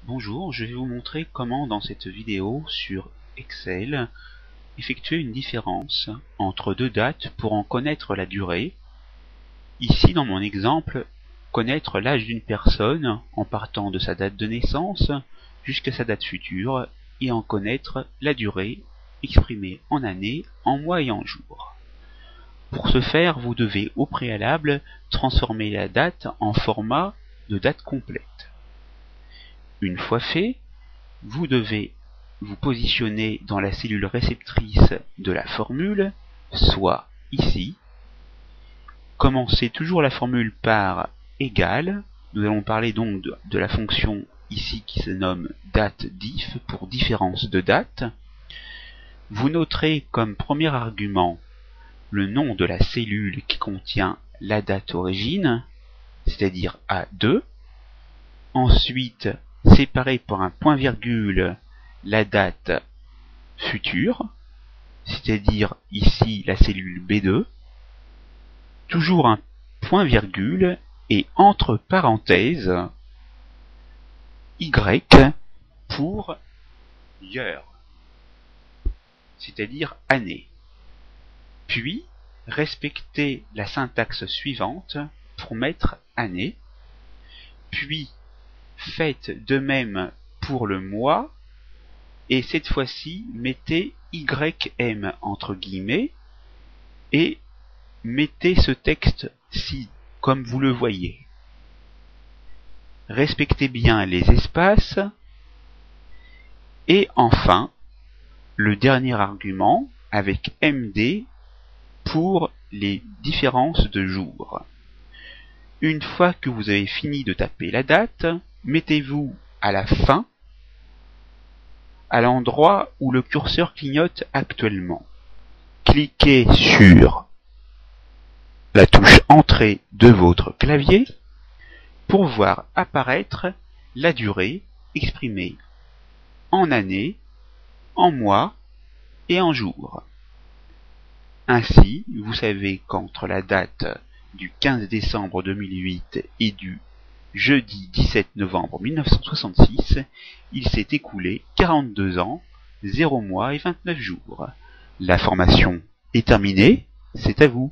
Bonjour, je vais vous montrer comment dans cette vidéo sur Excel effectuer une différence entre deux dates pour en connaître la durée. Ici dans mon exemple, connaître l'âge d'une personne en partant de sa date de naissance jusqu'à sa date future et en connaître la durée exprimée en années, en mois et en jours. Pour ce faire, vous devez au préalable transformer la date en format de date complète. Une fois fait, vous devez vous positionner dans la cellule réceptrice de la formule, soit ici. Commencez toujours la formule par égal. Nous allons parler donc de la fonction ici qui se nomme dateDif pour différence de date. Vous noterez comme premier argument le nom de la cellule qui contient la date origine, c'est-à-dire A2. Ensuite, séparer par un point-virgule la date future, c'est-à-dire ici la cellule B2, toujours un point-virgule et entre parenthèses Y pour year, c'est-à-dire année. Puis, respectez la syntaxe suivante pour mettre année, puis faites de même pour le mois, et cette fois-ci, mettez YM entre guillemets, et mettez ce texte-ci, comme vous le voyez. Respectez bien les espaces, et enfin, le dernier argument, avec MD, pour les différences de jours. Une fois que vous avez fini de taper la date, mettez-vous à la fin, à l'endroit où le curseur clignote actuellement. Cliquez sur la touche Entrée de votre clavier pour voir apparaître la durée exprimée en années, en mois et en jours. Ainsi, vous savez qu'entre la date du 15 décembre 2008 et du jeudi 17 novembre 1966, il s'est écoulé 42 ans, 0 mois et 29 jours. La formation est terminée, c'est à vous.